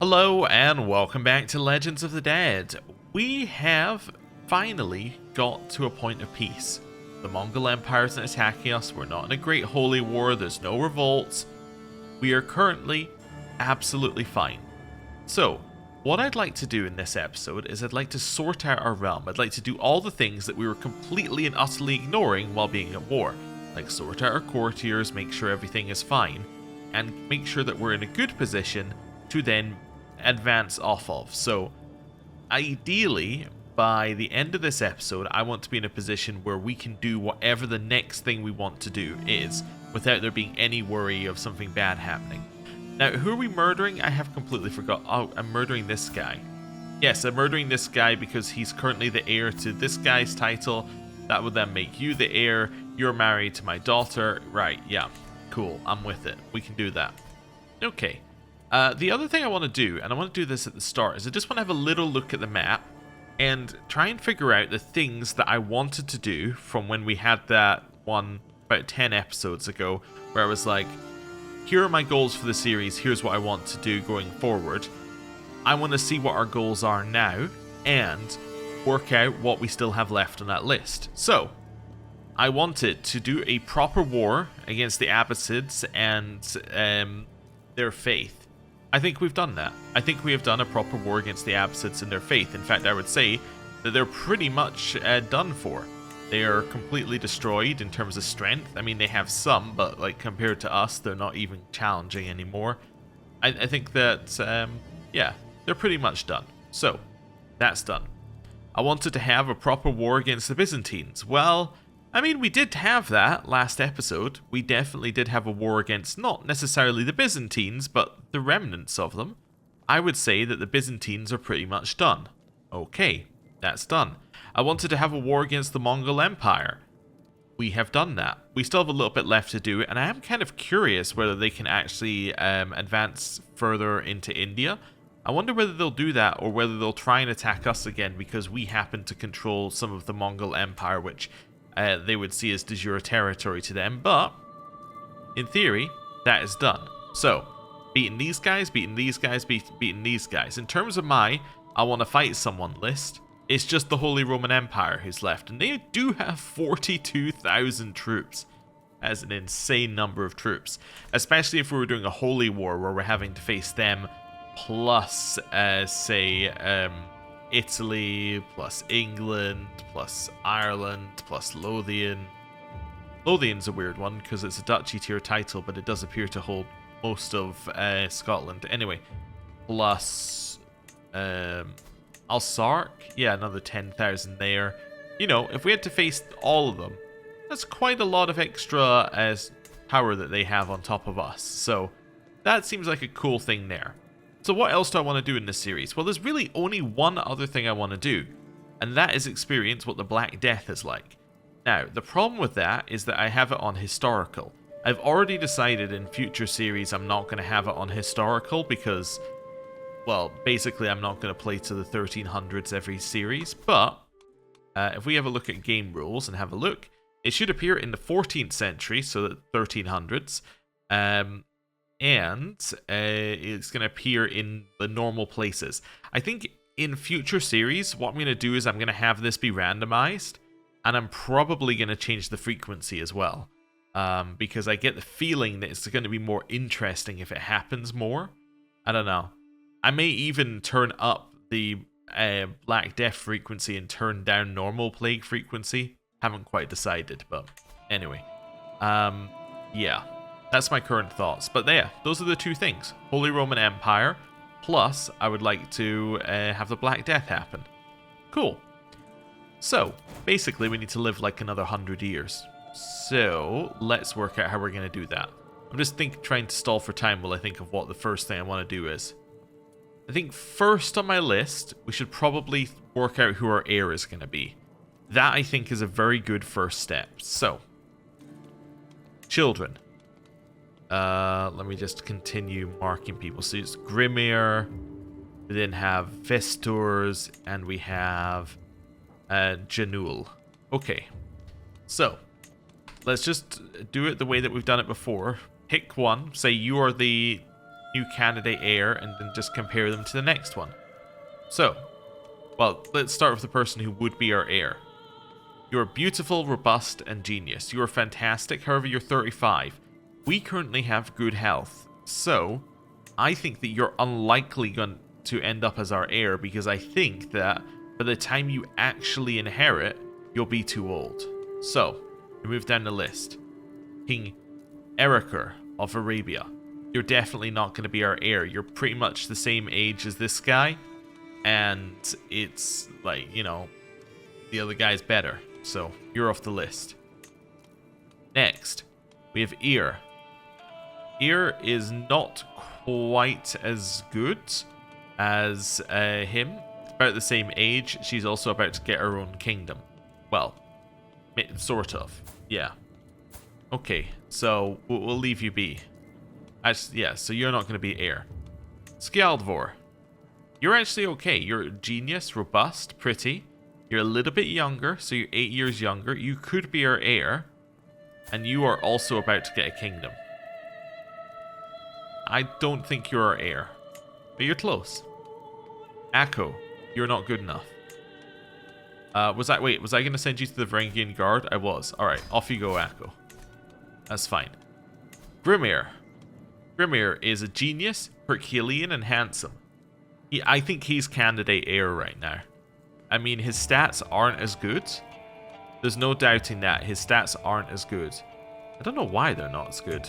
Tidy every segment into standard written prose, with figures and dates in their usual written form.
Hello and welcome back to Legends of the Dead. We have finally got to a point of peace. The Mongol Empire isn't attacking us, we're not in a great holy war, there's no revolts. We are currently absolutely fine. So, what I'd like to do in this episode is I'd like to sort out our realm. I'd like to do all the things that we were completely and utterly ignoring while being at war. Like sort out our courtiers, make sure everything is fine, and make sure that we're in a good position to then advance off of. So ideally by the end of this episode I want to be in a position where we can do whatever the next thing we want to do is without there being any worry of something bad happening. Now, who are we murdering? I have completely forgot. Oh, I'm murdering this guy. Yes, I'm murdering this guy because he's currently the heir to this guy's title. That would then make you the heir. You're married to my daughter. Right, yeah, cool, I'm with it. We can do that. Okay. The other thing I want to do, and I want to do this at the start, is I just want to have a little look at the map and try and figure out the things that I wanted to do from when we had that one about 10 episodes ago, where I was like, here are my goals for the series, here's what I want to do going forward. I want to see what our goals are now, and work out what we still have left on that list. So, I wanted to do a proper war against the Abbasids and their faith. I think we've done that. I think we have done a proper war against the Abbasids and their faith. In fact, I would say that they're pretty much done for. They are completely destroyed in terms of strength. I mean, they have some, but like compared to us, they're not even challenging anymore. I think that, yeah, they're pretty much done. So, that's done. I wanted to have a proper war against the Byzantines. Well, I mean, we did have that last episode. We definitely did have a war against not necessarily the Byzantines, but the remnants of them. I would say that the Byzantines are pretty much done. Okay, that's done. I wanted to have a war against the Mongol Empire. We have done that. We still have a little bit left to do, and I am kind of curious whether they can actually advance further into India. I wonder whether they'll do that, or whether they'll try and attack us again because we happen to control some of the Mongol Empire, which they would see as de jure territory to them, but in theory, that is done. So, beating these guys, beating these guys, beating these guys. In terms of my I want to fight someone list, it's just the Holy Roman Empire who's left, and they do have 42,000 troops. That is an insane number of troops, especially if we were doing a holy war where we're having to face them plus, say, Italy, plus England, plus Ireland, plus Lothian. Lothian's a weird one because it's a duchy tier title, but it does appear to hold most of Scotland. Anyway, plus Alsark, yeah, another 10,000 there. You know, if we had to face all of them, that's quite a lot of extra power that they have on top of us. So that seems like a cool thing there. So what else do I want to do in this series? Well, there's really only one other thing I want to do, and that is experience what the Black Death is like. Now, the problem with that is that I have it on historical. I've already decided in future series I'm not going to have it on historical because, well, basically I'm not going to play to the 1300s every series, but if we have a look at game rules and have a look, it should appear in the 14th century, so the 1300s, and it's going to appear in the normal places. I think in future series, what I'm going to do is I'm going to have this be randomized, and I'm probably going to change the frequency as well, because I get the feeling that it's going to be more interesting if it happens more. I don't know. I may even turn up the Black Death frequency and turn down normal Plague frequency. Haven't quite decided, but anyway. Yeah. That's my current thoughts. But there, those are the two things. Holy Roman Empire, plus I would like to have the Black Death happen. Cool. So, basically we need to live like another 100 years. So, let's work out how we're going to do that. I'm just trying to stall for time while I think of what the first thing I want to do is. I think first on my list, we should probably work out who our heir is going to be. That, I think, is a very good first step. So, children. Let me just continue marking people. So it's Grimir, we then have Vestors, and we have Janul. Okay, so let's just do it the way that we've done it before. Pick one. Say you are the new candidate heir and then just compare them to the next one. So, well, let's start with the person who would be our heir. You're beautiful, robust, and genius. You are fantastic, however you're 35. We currently have good health, so I think that you're unlikely going to end up as our heir because I think that by the time you actually inherit, you'll be too old. So, we move down the list. King Eriker of Arabia. You're definitely not going to be our heir. You're pretty much the same age as this guy, and it's like, you know, the other guy's better. So, you're off the list. Next, we have Heir. Heir is not quite as good as him. About the same age. She's also about to get her own kingdom. Well, sort of. Yeah. Okay, so we'll leave you be. Yeah, so you're not going to be heir. Skjaldvor. You're actually okay. You're a genius, robust, pretty. You're a little bit younger, so you're 8 years younger. You could be our heir. And you are also about to get a kingdom. I don't think you're our heir. But you're close. Akko. You're not good enough. Was I going to send you to the Varangian Guard? I was. Alright, off you go, Akko. That's fine. Grimir. Grimir is a genius, Herculean, and handsome. I think he's candidate heir right now. I mean, his stats aren't as good. There's no doubting that. His stats aren't as good. I don't know why they're not as good.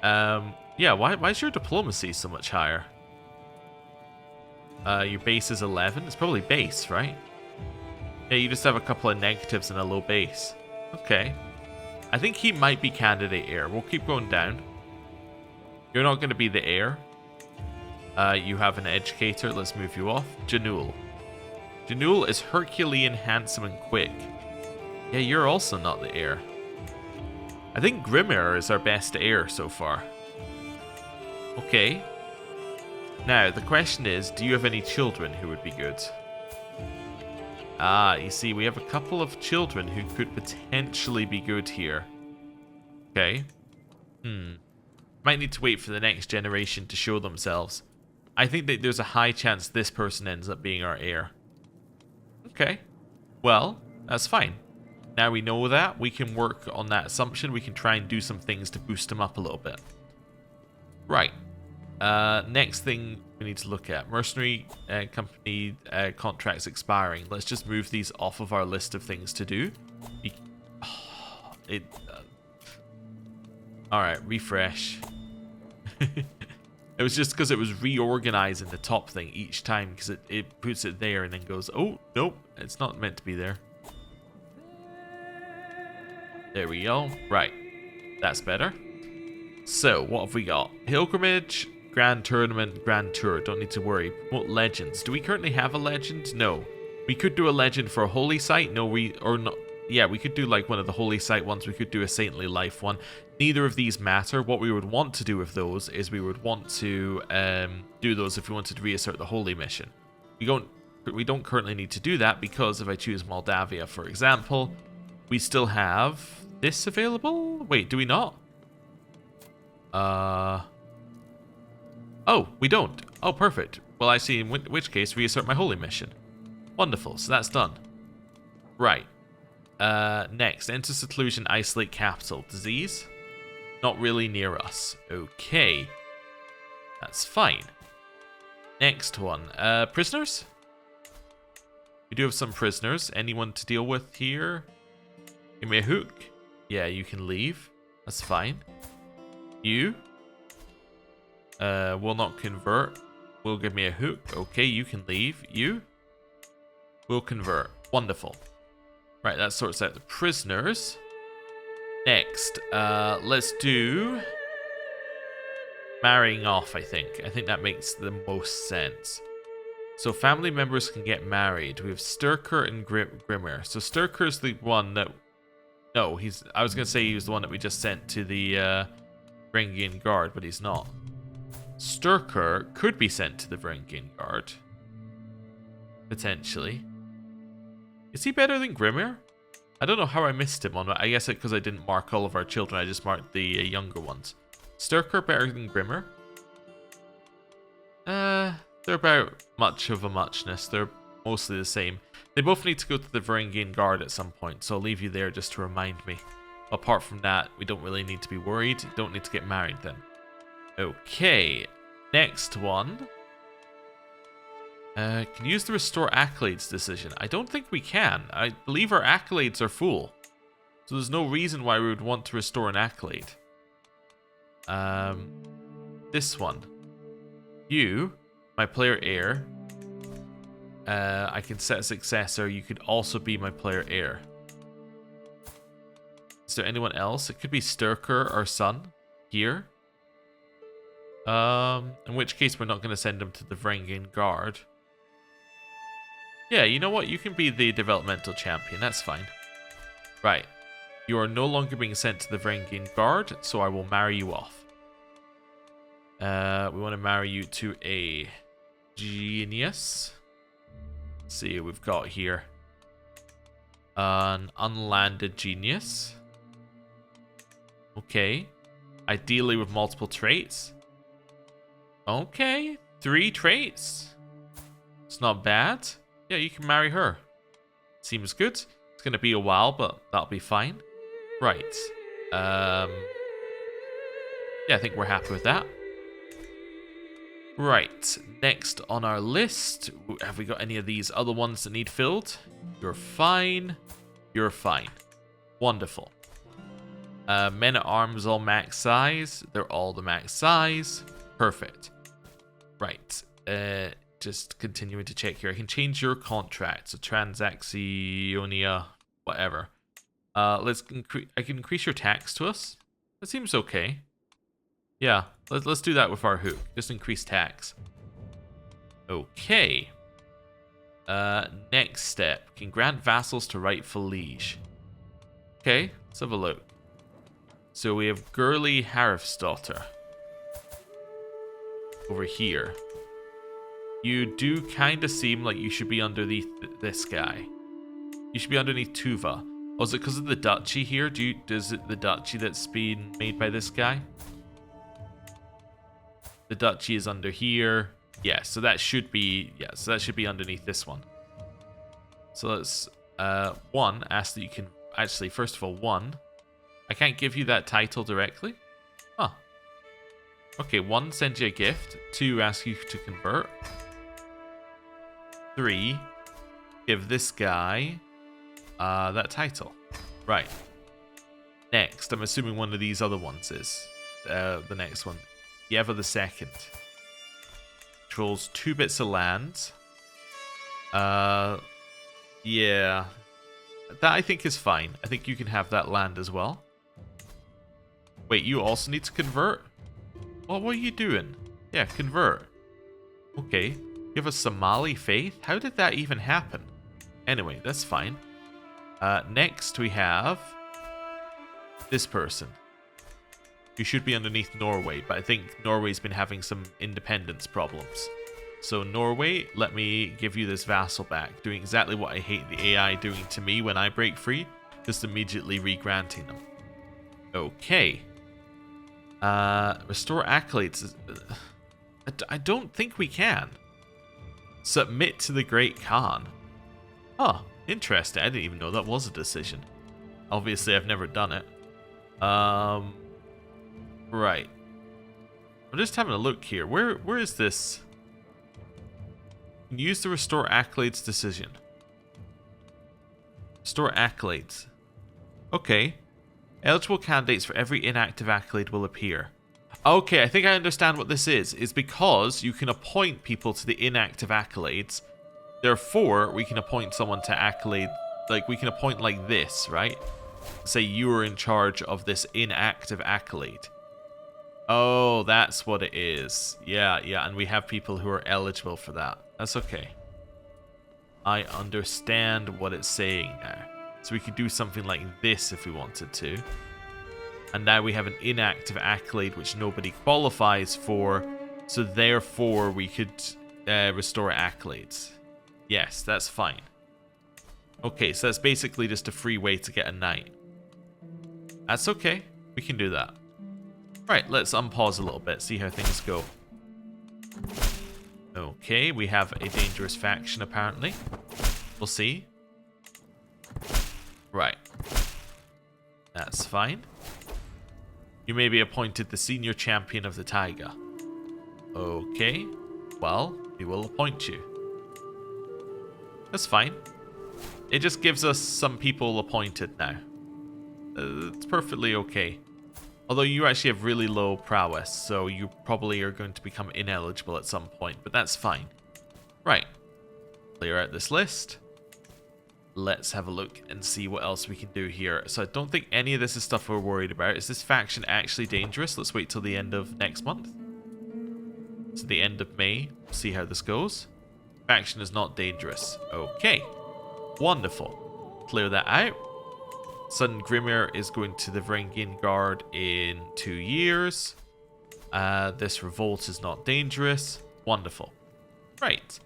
Yeah, why is your diplomacy so much higher? Your base is 11. It's probably base, right? Yeah, you just have a couple of negatives and a low base. Okay. I think he might be candidate heir. We'll keep going down. You're not going to be the heir. You have an educator. Let's move you off. Janul. Janul is Herculean, handsome, and quick. Yeah, you're also not the heir. I think Grimir is our best heir so far. Okay. Now, the question is, do you have any children who would be good? Ah, you see, we have a couple of children who could potentially be good here. Okay. Might need to wait for the next generation to show themselves. I think that there's a high chance this person ends up being our heir. Okay. Well, that's fine. Now we know that. We can work on that assumption. We can try and do some things to boost him up a little bit. Right. Next thing we need to look at. Mercenary company contracts expiring. Let's just move these off of our list of things to do. Alright, refresh. It was just because it was reorganizing the top thing each time because it puts it there and then goes, oh, nope, it's not meant to be there. There we go. Right. That's better. So, what have we got? Pilgrimage, Grand Tournament, Grand Tour. Don't need to worry. What legends? Do we currently have a legend? No. We could do a legend for a holy site. No, yeah, we could do like one of the holy site ones. We could do a saintly life one. Neither of these matter. What we would want to do with those is we would want to do those if we wanted to reassert the holy mission. We don't currently need to do that because if I choose Moldavia, for example, we still have this available. Wait, do we not? Oh, we don't. Oh, perfect. Well, I see. In which case, reassert my holy mission. Wonderful. So that's done. Right. Next, enter seclusion, isolate capital. Disease? Not really near us. Okay. That's fine. Next one. Prisoners? We do have some prisoners. Anyone to deal with here? Give me a hook. Yeah, you can leave. That's fine. You? Will not convert. Will give me a hook. Okay, you can leave. You? Will convert. Wonderful. Right, that sorts out the prisoners. Next, let's do marrying off, I think. I think that makes the most sense. So family members can get married. We have Sturker and Grimmer. So Sturker's the one that... No, I was going to say he was the one that we just sent to the Varangian Guard, but he's not. Sturker could be sent to the Varangian Guard. Potentially. Is he better than Grimmer? I don't know how I missed him on. I guess because I didn't mark all of our children. I just marked the younger ones. Sturker better than Grimmer? They're about much of a muchness. They're mostly the same. They both need to go to the Varangian Guard at some point, so I'll leave you there just to remind me. Apart from that, we don't really need to be worried. Don't need to get married then. Okay, next one. Can use the Restore Accolades decision. I don't think we can. I believe our accolades are full. So there's no reason why we would want to restore an accolade. This one. You, my player heir. I can set a successor. You could also be my player heir. Is there anyone else? It could be Sturker, our son, here. In which case we're not going to send him to the Varangian Guard. Yeah, you know what? You can be the developmental champion. That's fine. Right. You are no longer being sent to the Varangian Guard, so I will marry you off. We want to marry you to a genius. Let's see what we've got here. An unlanded genius. Okay. Ideally with multiple traits. Okay. 3 traits. It's not bad. Yeah, you can marry her. Seems good. It's going to be a while, but that'll be fine. Right. Yeah, I think we're happy with that. Right. Next on our list. Have we got any of these other ones that need filled? You're fine. You're fine. Wonderful. Men-at-Arms all max size. They're all the max size. Perfect. Right. Just continuing to check here. I can change your contract. So Transactionia, whatever. I can increase your tax to us. That seems okay. Yeah, let's do that with our hook. Just increase tax. Okay. Next step. Can grant vassals to rightful liege. Okay, let's have a look. So we have Girly Harifsdottir over here. You do kind of seem like you should be underneath this guy. You should be underneath Tuva. Oh, is it because of the duchy here? Is it the duchy that's been made by this guy? The duchy is under here. Yeah, so that should be underneath this one. So let's one, ask that you can actually, first of all, one, I can't give you that title directly. Huh. Okay, 1, send you a gift. 2, ask you to convert. 3, give this guy that title. Right. Next, I'm assuming one of these other ones is the next one. Yeva the Second. Controls 2 bits of land. Yeah. That I think is fine. I think you can have that land as well. Wait, you also need to convert? What are you doing? Yeah, convert. Okay. You have a Somali faith? How did that even happen? Anyway, that's fine. Next we have this person. You should be underneath Norway, but I think Norway's been having some independence problems. So Norway, let me give you this vassal back, doing exactly what I hate the AI doing to me when I break free, just immediately re-granting them. Okay. Restore accolades. I don't think we can. Submit to the Great Khan. Oh, interesting. I didn't even know that was a decision. Obviously, I've never done it. Right. I'm just having a look here. Where is this? Use the Restore Accolades decision. Restore Accolades. Okay. Eligible candidates for every inactive accolade will appear. Okay, I think I understand what this is. It's because you can appoint people to the inactive accolades. Therefore, we can appoint someone to accolade. Like, we can appoint like this, right? Say you are in charge of this inactive accolade. Oh, that's what it is. Yeah, and we have people who are eligible for that. That's okay. I understand what it's saying now. So we could do something like this if we wanted to. And now we have an inactive accolade which nobody qualifies for. So therefore we could restore accolades. Yes, that's fine. Okay, so that's basically just a free way to get a knight. That's okay. We can do that. Right, let's unpause a little bit, see how things go. Okay, we have a dangerous faction apparently. We'll see. Right. That's fine. You may be appointed the senior champion of the Taiga. Okay. Well, we will appoint you. That's fine. It just gives us some people appointed now. It's perfectly okay. Although you actually have really low prowess, so you probably are going to become ineligible at some point, but that's fine. Right. Clear out this list. Let's have a look and see what else we can do here. So I don't think any of this is stuff we're worried about. Is this faction actually dangerous? Let's wait till the end of next month. So the end of May. See how this goes. Faction is not dangerous. Okay. Wonderful. Clear that out. Sudden Grimir is going to the Varangian Guard in 2 years. This revolt is not dangerous. Wonderful. Right.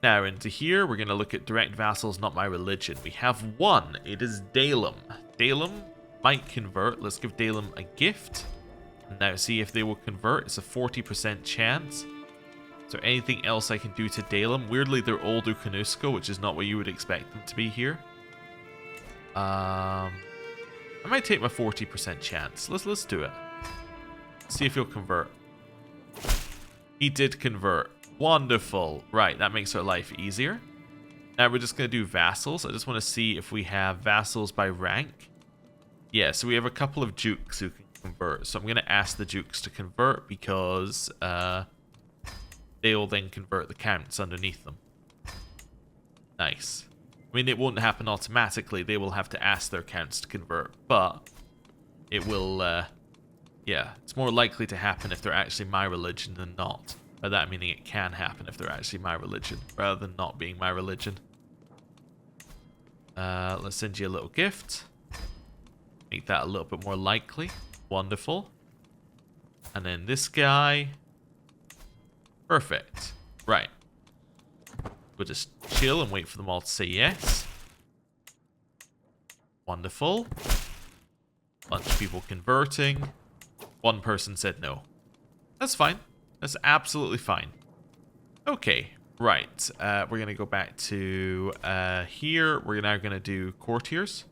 Now into here, we're going to look at direct vassals, not my religion. We have one. It is Dalem. Dalem might convert. Let's give Dalem a gift. Now see if they will convert. It's a 40% chance. Is there anything else I can do to Dalem? Weirdly, they're old Ukanusko, which is not what you would expect them to be here. I might take my 40% chance. Let's do it. See if he'll convert. He did convert. Wonderful. Right, that makes our life easier. Now we're just going to do vassals. I just want to see if we have vassals by rank. Yeah, so we have a couple of dukes who can convert. So I'm going to ask the dukes to convert because they'll then convert the counts underneath them. Nice. I mean, it won't happen automatically. They will have to ask their counts to convert. But it will, yeah, it's more likely to happen if they're actually my religion than not. By that meaning it can happen if they're actually my religion, rather than not being my religion. Let's send you a little gift. Make that a little bit more likely. Wonderful. And then this guy. Perfect. Right. We'll just chill and wait for them all to say yes. Wonderful. Bunch of people converting. One person said no. That's fine. That's absolutely fine. Okay, right. We're going to go back to here. We're now going to do courtiers.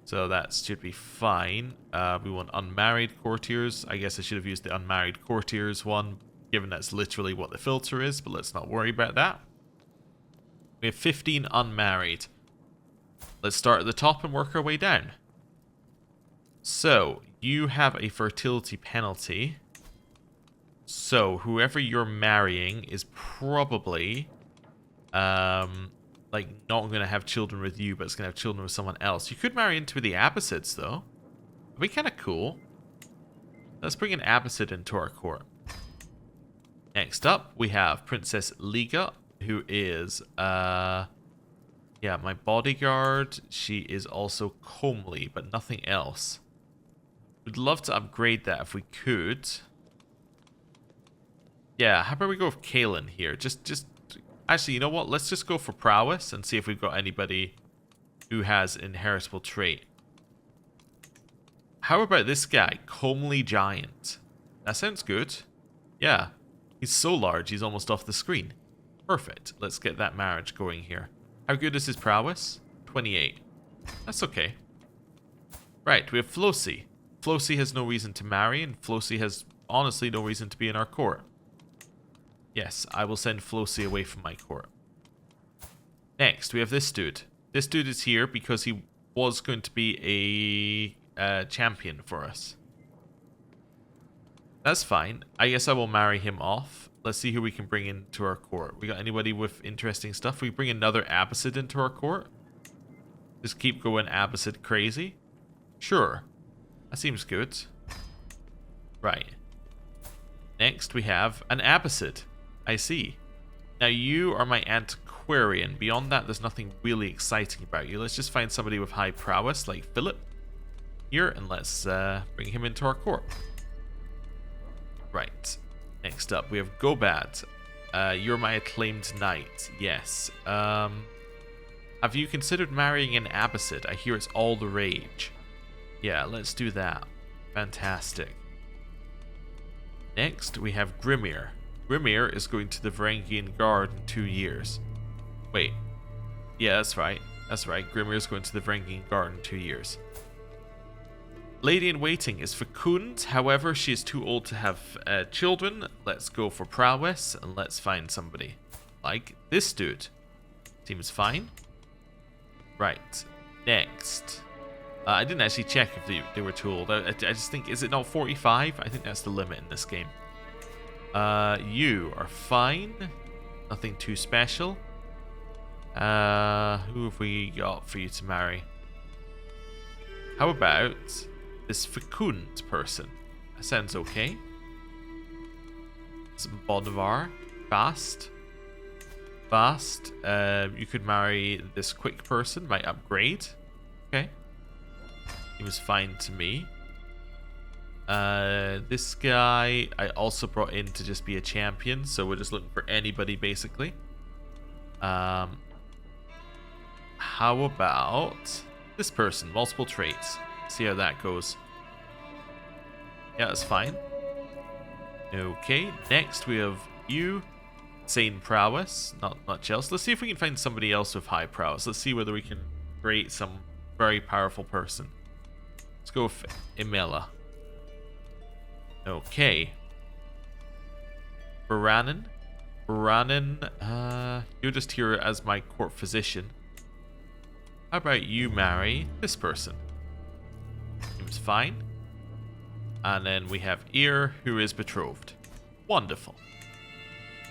So that should be fine. We want unmarried courtiers. I guess I should have used the unmarried courtiers one, given that's literally what the filter is, but let's not worry about that. We have 15 unmarried. Let's start at the top and work our way down. So, you have a fertility penalty. So, whoever you're marrying is probably, like, not going to have children with you, but it's going to have children with someone else. You could marry into the Abbasids, though. That'd be kind of cool. Let's bring an Abbasid into our court. Next up, we have Princess Liga, who is, yeah, my bodyguard. She is also comely, but nothing else. We'd love to upgrade that if we could. Yeah, how about we go with Kaelin here? Actually, you know what? Let's just go for prowess and see if we've got anybody who has inheritable trait. How about this guy? Comely Giant. That sounds good. Yeah. He's so large, he's almost off the screen. Perfect. Let's get that marriage going here. How good is his prowess? 28. That's okay. Right, we have Flosi. Flosi has no reason to marry, and Flosi has honestly no reason to be in our court. Yes, I will send Flosi away from my court. Next, we have this dude. This dude is here because he was going to be a champion for us. That's fine. I guess I will marry him off. Let's see who we can bring into our court. We got anybody with interesting stuff? We bring another Abbasid into our court? Just keep going Abbasid crazy? Sure. That seems good. Right. Next, we have an Abbasid. I see. Now, you are my antiquarian. Beyond that, there's nothing really exciting about you. Let's just find somebody with high prowess, like Philip, here, and let's bring him into our court. Right. Next up, we have Gobad. You're my acclaimed knight. Yes. Have you considered marrying an Abbasid? I hear it's all the rage. Yeah, let's do that. Fantastic. Next, we have Grimir. Grimir is going to the Varangian Guard in 2 years. Wait. Yeah, that's right. That's right. Grimir is going to the Varangian Guard in 2 years. Lady in Waiting is fecund. However, she is too old to have children. Let's go for prowess and let's find somebody. Like this dude. Seems fine. Right. Next. I didn't actually check if they were too old. I just think, is it not 45? I think that's the limit in this game. You are fine. Nothing too special. Who have we got for you to marry? How about this fecund person? That sounds okay. Some Bolivar. Fast. Fast. You could marry this quick person. Might upgrade. Okay. He was fine to me. This guy I also brought in to just be a champion, so we're just looking for anybody basically. How about this person? Multiple traits. See how that goes. Yeah, that's fine. Okay, next we have you. Insane prowess. Not much else. Let's see if we can find somebody else with high prowess. Let's see whether we can create some very powerful person. Let's go with Emela. Okay. Baranin. You're just here as my court physician. How about you marry this person? Seems fine. And then we have Heir, who is betrothed. Wonderful.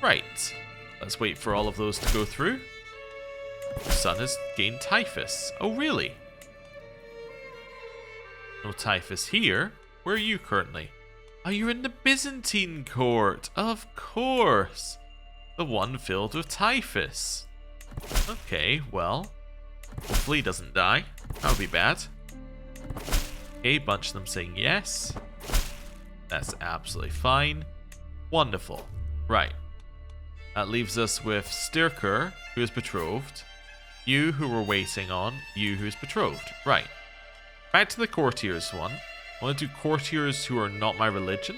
Right. Let's wait for all of those to go through. Your son has gained typhus. Oh, really? No typhus here. Where are you currently? Oh, you're in the Byzantine court. Of course. The one filled with typhus. Okay, well. Hopefully he doesn't die. That would be bad. Okay, a bunch of them saying yes. That's absolutely fine. Wonderful. Right. That leaves us with Stirker, who is betrothed. You, who we're waiting on. You, who's betrothed. Right. Back to the courtiers one. I want to do courtiers who are not my religion.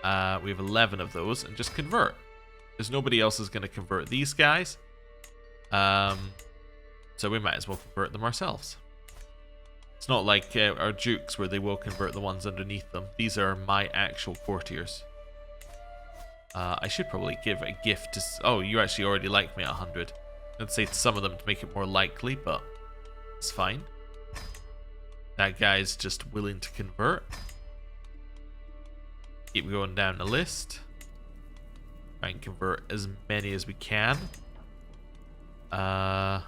We have 11 of those, and just convert. Because nobody else is going to convert these guys. So we might as well convert them ourselves. It's not like our dukes where they will convert the ones underneath them. These are my actual courtiers. I should probably give a gift to... Oh, you actually already like me at 100. I'd say to some of them to make it more likely, but it's fine. That guy's just willing to convert. Keep going down the list. Try and convert as many as we can. Yeah,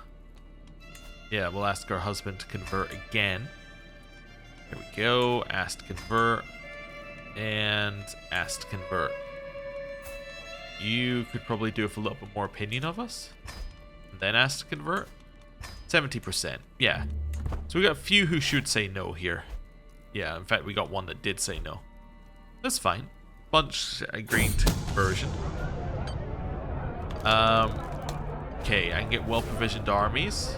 we'll ask our husband to convert again. There we go. Ask to convert. And ask to convert. You could probably do with a little bit more opinion of us. And then ask to convert. 70%. Yeah. So we got a few who should say no here. Yeah, in fact, we got one that did say no. That's fine. Bunch agreeing to conversion. Okay, I can get well-provisioned armies.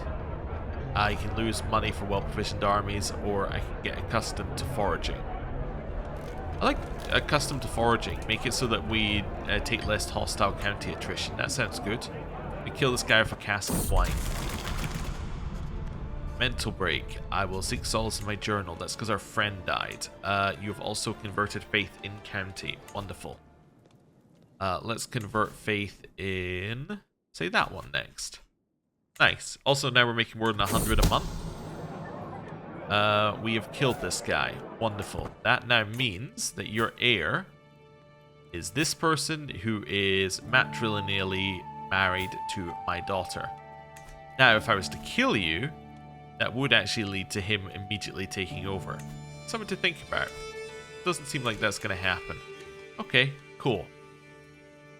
I can lose money for well-provisioned armies, or I can get accustomed to foraging. I like accustomed to foraging. Make it so that we take less hostile county attrition. That sounds good. We kill this guy with a cask of wine. Mental break. I will seek solace in my journal. That's because our friend died. You have also converted faith in county. Wonderful. Let's convert faith in... say that one next. Nice. Also, now we're making more than 100 a month. We have killed this guy. Wonderful. That now means that your heir is this person who is matrilineally married to my daughter. Now, if I was to kill you, that would actually lead to him immediately taking over. Something to think about. Doesn't seem like that's going to happen. Okay, cool.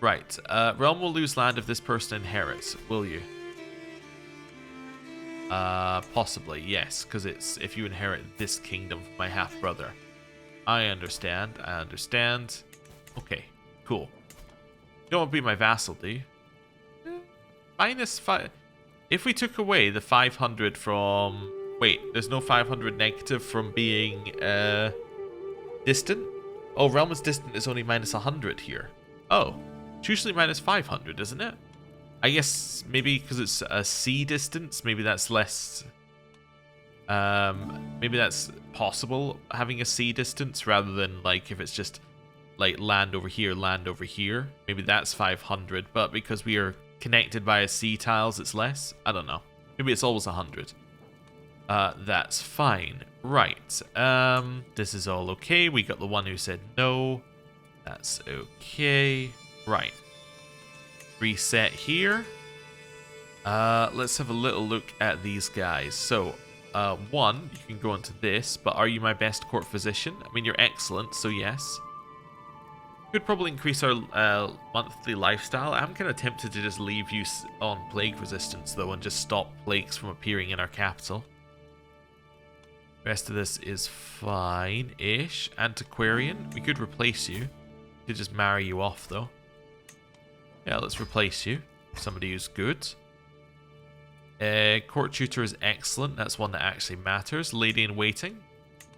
Right. Realm will lose land if this person inherits. Will you? Possibly, yes, because it's if you inherit this kingdom from my half-brother. I understand. Okay, cool. You don't want to be my vassal, do you? Minus 5... If we took away the 500 from... Wait, there's no 500 negative from being, distant? Oh, realm is distant is only minus 100 here. Oh, it's usually minus 500, isn't it? I guess maybe because it's a sea distance, maybe that's less... maybe that's possible, having a sea distance, rather than, like, if it's just, like, land over here. Maybe that's 500, but because we are connected by sea tiles, it's less? I don't know. Maybe it's always 100. That's fine. Right. This is all okay. We got the one who said no. That's okay. Right. Reset here. Let's have a little look at these guys. So, one, you can go into this, but are you my best court physician? I mean, you're excellent, so yes. Could probably increase our monthly lifestyle. I'm kind of tempted to just leave you on plague resistance, though, and just stop plagues from appearing in our capital. Rest of this is fine-ish. Antiquarian, we could replace you. We could just marry you off, though. Yeah, let's replace you. Somebody who's good. Court tutor is excellent. That's one that actually matters. Lady in waiting.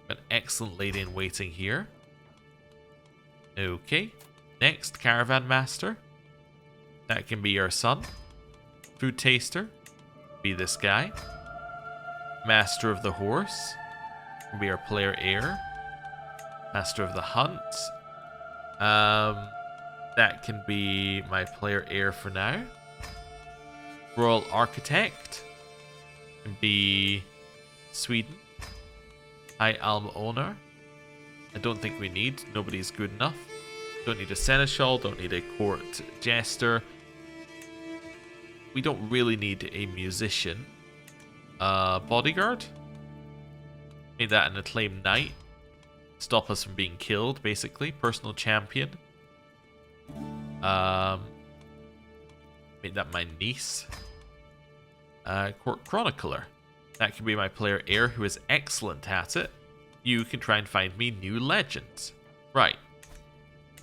An excellent lady in waiting here. Okay. Next, caravan master. That can be our son. Food taster. Be this guy. Master of the horse. Can be our player heir. Master of the hunt. That can be my player heir for now. Royal architect can be Sweden. High Alma owner. I don't think we need. Nobody's good enough. Don't need a seneschal. Don't need a court jester. We don't really need a musician. Bodyguard. Made that an acclaimed knight. Stop us from being killed, basically. Personal champion. Made that my niece. Court chronicler. That can be my player heir who is excellent at it. You can try and find me new legends. Right.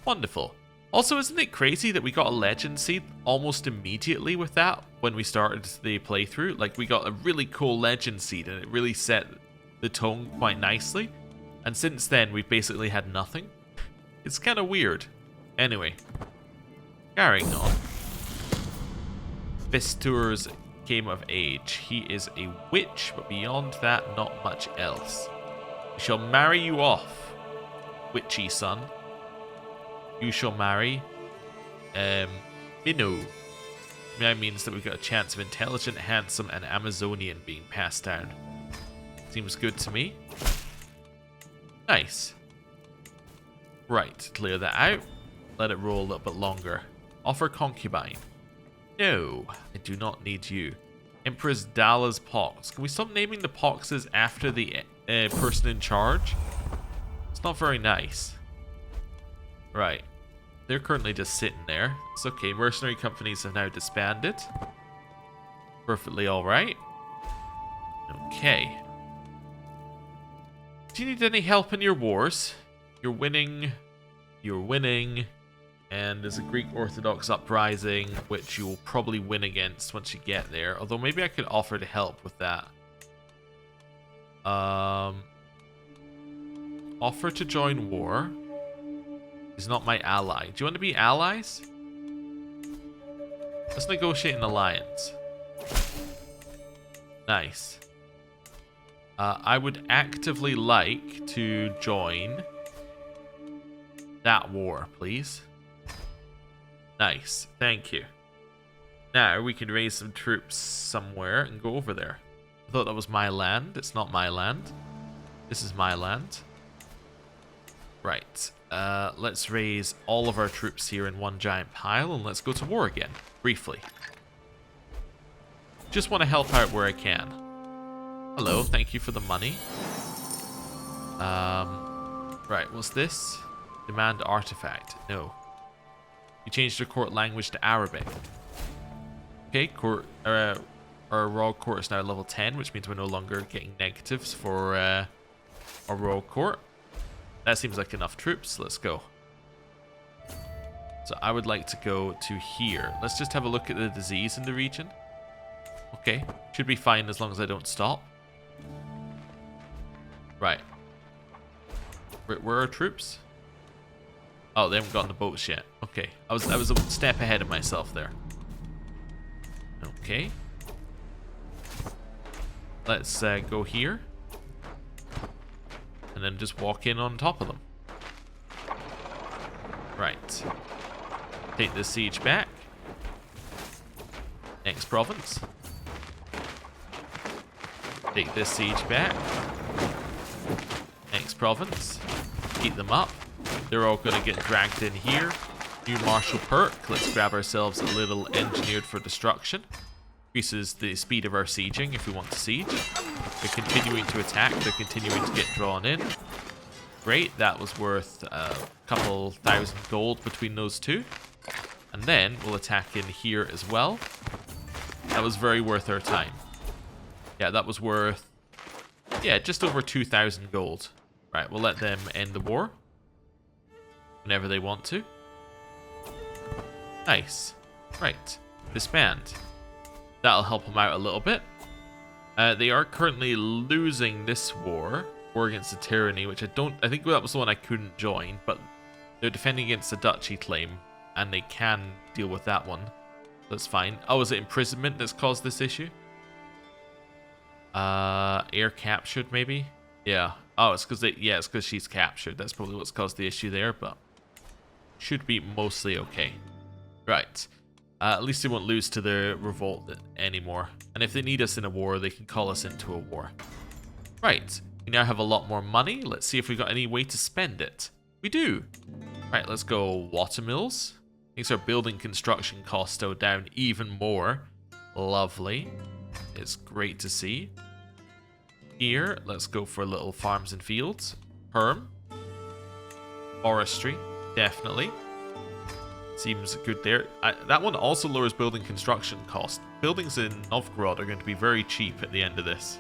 Wonderful. Also, isn't it crazy that we got a legend seed almost immediately with that when we started the playthrough? Like, we got a really cool legend seed and it really set the tone quite nicely. And since then, we've basically had nothing. It's kind of weird. Anyway. Carrying on. Vistur's came of age. He is a witch, but beyond that, not much else. We shall marry you off, witchy son. You shall marry Minnow. That means that we've got a chance of intelligent, handsome, and Amazonian being passed down. Seems good to me. Nice. Right, clear that out. Let it roll a little bit longer. Offer concubine. No, I do not need you. Empress Dala's pox. Can we stop naming the poxes after the person in charge? It's not very nice. Right. They're currently just sitting there. It's okay. Mercenary companies have now disbanded. Perfectly alright. Okay. Do you need any help in your wars? You're winning. You're winning. And there's a Greek Orthodox uprising, which you'll probably win against once you get there. Although maybe I could offer to help with that. Offer to join war. He's not my ally. Do you want to be allies? Let's negotiate an alliance. Nice. I would actively like to join that war, please. Nice. Thank you. Now we can raise some troops somewhere and go over there. I thought that was my land. It's not my land. This is my land. Right. Let's raise all of our troops here in one giant pile and let's go to war again. Briefly. Just want to help out where I can. Hello. Thank you for the money. Right. What's this? Demand artifact. No. You changed your court language to Arabic. Okay, our royal court is now level 10, which means we're no longer getting negatives for our royal court. That seems like enough troops. Let's go. So I would like to go to here. Let's just have a look at the disease in the region. Okay, should be fine as long as I don't stop. Right. Where are our troops? Oh, they haven't gotten the boats yet. Okay, I was a step ahead of myself there. Okay. Let's go here. And then just walk in on top of them. Right. Take this siege back. Next province. Take this siege back. Next province. Keep them up. They're all going to get dragged in here. New martial perk. Let's grab ourselves a little engineered for destruction. Increases the speed of our sieging if we want to siege. They're continuing to attack. They're continuing to get drawn in. Great. That was worth a couple thousand gold between those two. And then we'll attack in here as well. That was very worth our time. Yeah, that was worth... yeah, just over 2,000 gold. Right, we'll let them end the war. Whenever they want to. Nice. Right. Disband. That'll help them out a little bit. They are currently losing this war against the tyranny, which I think that was the one I couldn't join, but they're defending against the duchy claim, and they can deal with that one. That's fine. Oh, is it imprisonment that's caused this issue? Heir captured, maybe? Yeah. Oh, it's because she's captured. That's probably what's caused the issue there, but should be mostly okay. Right. At least they won't lose to the revolt anymore. And if they need us in a war, they can call us into a war. Right. We now have a lot more money. Let's see if we've got any way to spend it. We do. Right, let's go watermills. Makes our building construction costs go down even more. Lovely. It's great to see. Here, let's go for little farms and fields. Perm. Forestry, definitely. Seems good there. That one also lowers building construction cost. Buildings in Novgorod are going to be very cheap at the end of this.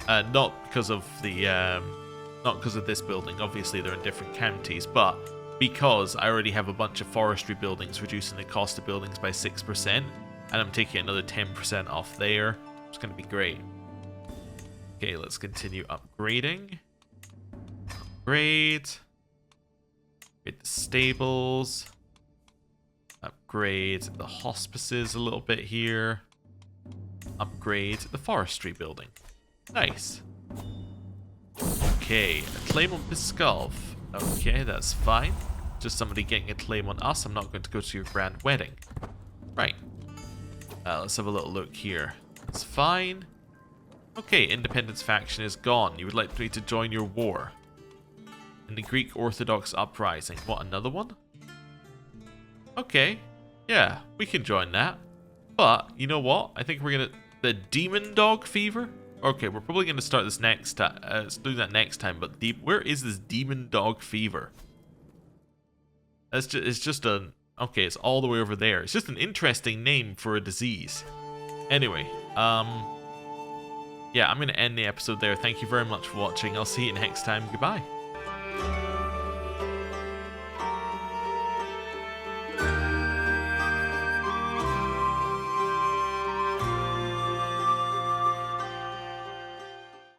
Not because of this building. Obviously, they're in different counties, but because I already have a bunch of forestry buildings, reducing the cost of buildings by 6%, and I'm taking another 10% off there. It's going to be great. Okay, let's continue upgrading. Upgrade. Upgrade the stables. Upgrade the hospices a little bit here. Upgrade the forestry building. Nice. Okay, a claim on Pskov. Okay, that's fine. Just somebody getting a claim on us. I'm not going to go to your grand wedding. Right. Let's have a little look here. That's fine. Okay, Independence faction is gone. You would like me to join your war. In the Greek Orthodox uprising. What, another one? Okay. Yeah, we can join that. But, you know what? I think we're going to... the Demon Dog Fever? Okay, we're probably going to start this next time. Let's do that next time. But where is this Demon Dog Fever? It's just a... okay, it's all the way over there. It's just an interesting name for a disease. Anyway, yeah, I'm going to end the episode there. Thank you very much for watching. I'll see you next time. Goodbye.